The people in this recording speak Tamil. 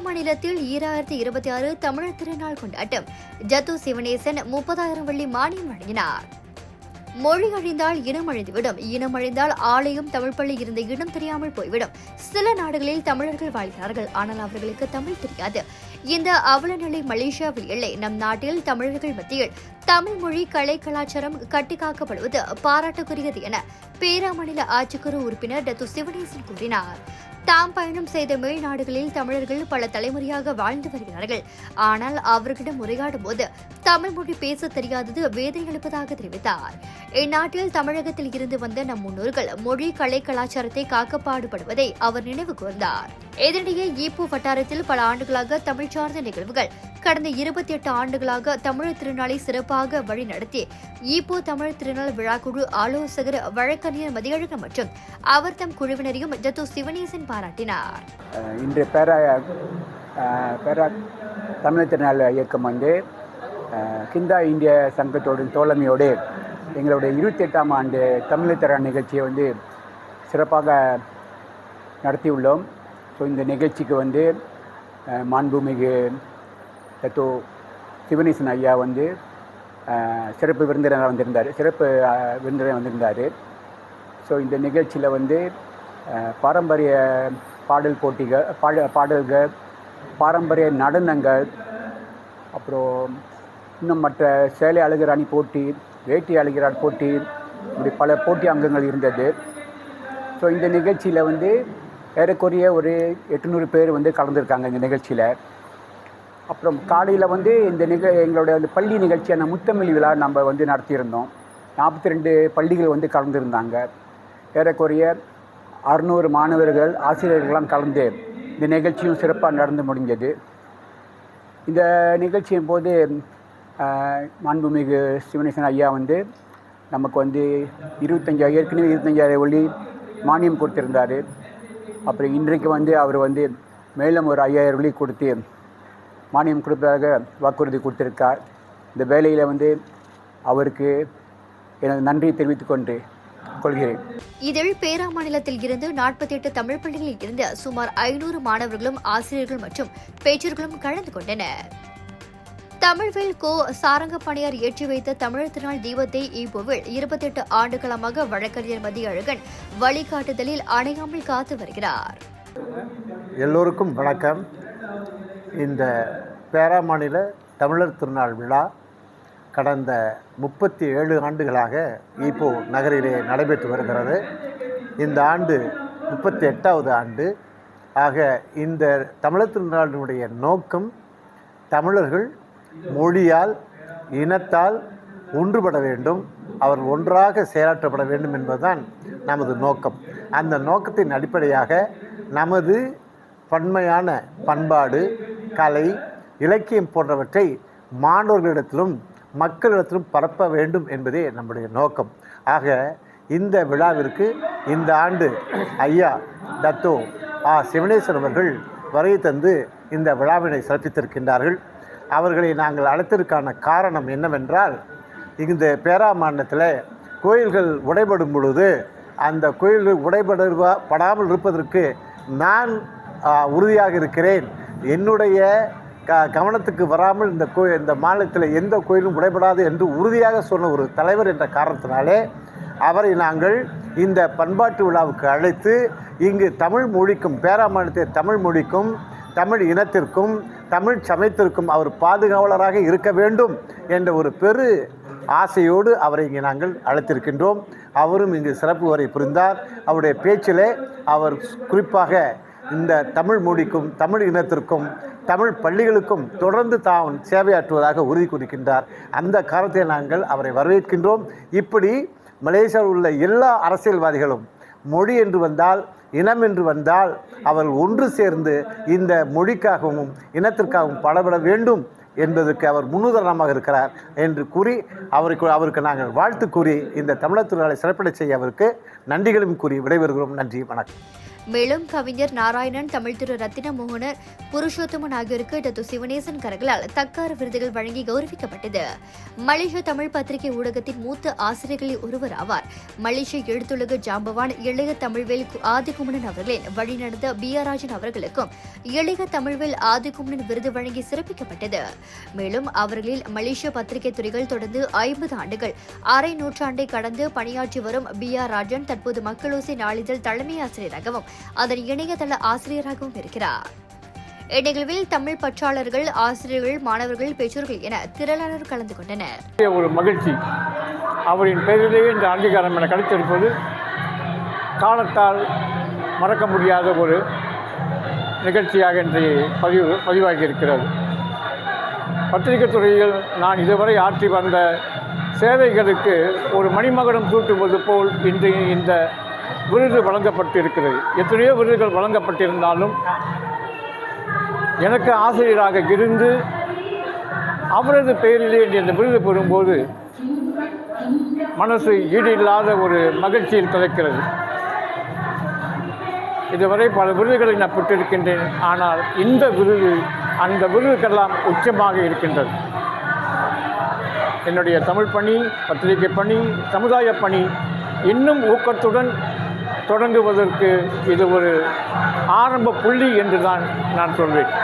மாநிலத்தில் 2026 தமிழர் திருநாள் கொண்டாட்டம். ஜத்து சிவனேசன் 30,000 வெள்ளி மானியம் வழங்கினார். மொழி அழிந்தால் இனம் அழிந்துவிடும், இனம் அழிந்தால் ஆலயம் தமிழ் பள்ளி இருந்த இடம் தெரியாமல் போய்விடும். சில நாடுகளில் தமிழர்கள் வாழ்கிறார்கள், ஆனால் அவர்களுக்கு தமிழ் தெரியாது. இந்த அவலநிலை மலேசியாவில் இல்லை. நம் நாட்டில் தமிழர்கள் மத்தியில் தமிழ் மொழி கலை கலாச்சாரம் கட்டிக்காக்கப்படுவது பாராட்டுக்குரியது என பேரா மாநில ஆட்சிக்குழு உறுப்பினர் டத்து சிவனேசன் கூறினார். தாம் பயணம் செய்த மேல்நாடுகளில் தமிழர்கள் பல தலைமுறையாக வாழ்ந்து வருகிறார்கள். ஆனால் அவர்களிடம் உரையாடும் போது தமிழ் மொழி பேச தெரியாதது வேதனை அளிப்பதாக தெரிவித்தார். இந்நாட்டில் தமிழகத்தில் இருந்து வந்த நம் முன்னோர்கள் மொழி கலை கலாச்சாரத்தை காக்க பாடுபடுவதை அவர் நினைவு கூர்ந்தார். இதனிடையே ஈப்போ வட்டாரத்தில் பல ஆண்டுகளாக தமிழ் சார்ந்த நிகழ்வுகள் கடந்த 28 ஆண்டுகளாக தமிழர் திருநாளை சிறப்பாக வழிநடத்தி ஈப்போ தமிழர் திருநாள் விழாக்குழு ஆலோசகர் வழக்கறிஞர் மதியழகன் மற்றும் அவர் தம் குழுவினரையும் ஜத்து சிவனேசன் பாராட்டினார். இன்று பேரா தமிழர் திருநாள் இயக்கம் கிந்தா இந்திய சங்கத்தோட தோழமையோடு எங்களுடைய 28ஆம் ஆண்டு தமிழர் திருநாள் நிகழ்ச்சியை சிறப்பாக நடத்தியுள்ளோம். ஸோ இந்த நிகழ்ச்சிக்கு மாண்புமிகு டத்து சிவனேசன் ஐயா சிறப்பு விருந்தினராக வந்திருந்தார். ஸோ இந்த நிகழ்ச்சியில் பாரம்பரிய பாடல் போட்டிகள், பாடல்கள், பாரம்பரிய நடனங்கள், அப்புறம் இன்னும் மற்ற சேலை அழகுராணி போட்டி, வேட்டி அழகிறார் போட்டி, இப்படி பல போட்டி அங்கங்கள் இருந்தது. ஸோ இந்த நிகழ்ச்சியில் ஏறக்குறைய ஒரு 800 பேர் கலந்துருக்காங்க இந்த நிகழ்ச்சியில். அப்புறம் காலையில் இந்த எங்களுடைய பள்ளி நிகழ்ச்சியான முத்தமிழ் விழா நம்ம நடத்தியிருந்தோம். 42 பள்ளிகள் கலந்துருந்தாங்க. ஏறக்குறைய 600 மாணவர்கள், ஆசிரியர்கள்லாம் கலந்து இந்த நிகழ்ச்சியும் சிறப்பாக நடந்து முடிஞ்சது. இந்த நிகழ்ச்சியின் போது மாண்புமிகு சிவனேசன் ஐயா நமக்கு ஏற்கனவே 25,000 வெள்ளி மானியம் கொடுத்திருந்தார். அப்புறம் இன்றைக்கு அவர் மேலும் ஒரு 5,000 வெள்ளி கொடுத்து மானியம் கொடுப்பதாக வாக்குறுதி கொடுத்திருக்கார். இந்த வேலையில் அவருக்கு எனது நன்றியை தெரிவித்துக் கொள்கிறேன். இதில் பேரா மாநிலத்தில் இருந்து 48 தமிழ் பள்ளிகளில் இருந்து சுமார் 500 மாணவர்களும் ஆசிரியர்கள் மற்றும் பெற்றோர்களும் கலந்து கொண்டனர். தமிழ்வேல் கோ சாரங்கப்பணியார் ஏற்றி வைத்த தமிழர் திருநாள் தீபத்தை ஈப்போவில் 28 ஆண்டுகாலமாக வழக்கறிஞர் மதியழகன் வழிகாட்டுதலில் அணையாமல் காத்து வருகிறார். எல்லோருக்கும் வணக்கம். இந்த பேரா மாநில தமிழர் திருநாள் விழா கடந்த 37 ஆண்டுகளாக ஈப்போ நகரிலே நடைபெற்று வருகிறது. இந்த ஆண்டு 38வது ஆண்டு. ஆக இந்த தமிழர் திருநாளினுடைய நோக்கம் தமிழர்கள் மொழியால் இனத்தால் ஒன்றுபட வேண்டும், அவர் ஒன்றாக செயலாற்றப்பட வேண்டும் என்பதுதான் நமது நோக்கம். அந்த நோக்கத்தின் அடிப்படையாக நமது பன்மையான பண்பாடு, கலை, இலக்கியம் போன்றவற்றை மாணவர்களிடத்திலும் மக்களிடத்திலும் பரப்ப வேண்டும் என்பதே நம்முடைய நோக்கம். ஆக இந்த விழாவிற்கு இந்த ஆண்டு ஐயா டத்தோ சிவனேசன் அவர்கள் வருகை தந்து இந்த விழாவினை சிறப்பித்திருக்கின்றார்கள். அவர்களை நாங்கள் அழைத்ததற்கான காரணம் என்னவென்றால், இந்த பேரா மாநிலத்தில் கோயில்கள் உடைபடும் பொழுது அந்த கோயில்கள் உடைபடாமல் இருப்பதற்கு நான் உறுதியாக இருக்கிறேன். என்னுடைய கவனத்துக்கு வராமல் இந்த மாநிலத்தில் எந்த கோயிலும் உடைபடாது என்று உறுதியாக சொன்ன ஒரு தலைவர் என்ற காரணத்தினாலே அவரை நாங்கள் இந்த பண்பாட்டு விழாவுக்கு அழைத்து இங்கு தமிழ் மொழிக்கும், பேரா மாநிலத்தில் தமிழ் மொழிக்கும், தமிழ் இனத்திற்கும், தமிழ் சமயத்திற்கும் அவர் பாதுகாவலராக இருக்க வேண்டும் என்ற ஒரு பெரு ஆசையோடு அவரை இங்கே நாங்கள் அழைத்திருக்கின்றோம். அவரும் இங்கு சிறப்பு உரை புரிந்தார். அவருடைய பேச்சிலே அவர் குறிப்பாக இந்த தமிழ் மொழிக்கும், தமிழ் இனத்திற்கும், தமிழ் பள்ளிகளுக்கும் தொடர்ந்து தான் சேவையாற்றுவதாக உறுதி கூறுகின்றார். அந்த காரணத்தை நாங்கள் அவரை வரவேற்கின்றோம். இப்படி மலேசியாவில் உள்ள எல்லா அரசியல்வாதிகளும் மொழி என்று வந்தால், இனம் என்று வந்தால் அவர்கள் ஒன்று சேர்ந்து இந்த மொழிக்காகவும் இனத்திற்காகவும் பாடுபட வேண்டும் என்பதற்கு அவர் முன்னுதாரணமாக இருக்கிறார் என்று கூறி அவருக்கு நாங்கள் வாழ்த்து கூறி இந்த தமிழர் திருநாளை சிறப்பிட செய்ய அவருக்கு நன்றிகளும் கூறி விடைபெறுகிறோம். நன்றி, வணக்கம். மேலும் கவிஞர் நாராயணன், தமிழ் திரு ரத்தினமோகன புருஷோத்தமன் ஆகியோருக்கு டத்து சிவனேசன் கரங்களால் தக்கார விருதுகள் வழங்கி கௌரவிக்கப்பட்டது. மலேசிய தமிழ் பத்திரிகை ஊடகத்தின் மூத்த ஆசிரியர்களில் ஒருவர் ஆவார். மலேசிய எழுத்துலக ஜாம்பவான் இளைய தமிழ்வேல் ஆதிகுமணன் அவர்களின் வழிநடந்த B.R. ராஜன் அவர்களுக்கும் இளைய தமிழ்வேல் ஆதிகுமணன் விருது வழங்கி சிறப்பிக்கப்பட்டது. மேலும் அவர்களில் மலேசிய பத்திரிகை துறைகள் தொடர்ந்து 50 ஆண்டுகள் அரை நூற்றாண்டை கடந்து பணியாற்றி வரும் B.R. ராஜன் தற்போது மக்களோசை நாளிதழ் தலைமை ஆசிரியராகவும் அதன் இணையதள ஆசிரியராகவும் இருக்கிறார். இந்நிகழ்வில் தமிழ் பற்றாளர்கள், ஆசிரியர்கள், மாணவர்கள், பெற்றோர்கள் என திரளானோர் கலந்து கொண்டனர். ஒரு மகிழ்ச்சி. அவரின் பெயரிலேயே இந்த அங்கீகாரம் என கிடைத்திருப்பது காலத்தால் மறக்க முடியாத ஒரு நிகழ்ச்சியாக இன்று பதிவாகி இருக்கிறது. பத்திரிகை துறையில் நான் இதுவரை ஆற்றி வந்த சேவைகளுக்கு ஒரு மணிமகுடம் சூட்டுவது போல் இன்று இந்த விருது வழங்கப்பட்டிருக்கிறது. எத்தனையோ விருதுகள் வழங்கப்பட்டிருந்தாலும் எனக்கு ஆசிரியராக இருந்து அவரது பெயரிலே இந்த விருது பெறும்போது மனசு ஈடில்லாத ஒரு மகிழ்ச்சியில் கிடைக்கிறது. இதுவரை பல விருதுகளை நான் பெற்றிருக்கின்றேன். ஆனால் இந்த விருது அந்த விருதுக்கெல்லாம் உச்சமாக இருக்கின்றது. என்னுடைய தமிழ் பணி, பத்திரிகை பணி, சமுதாய பணி இன்னும் ஊக்கத்துடன் தொடங்குவதற்கு இது ஒரு ஆரம்ப புள்ளி என்று தான் நான் சொல்வேன்.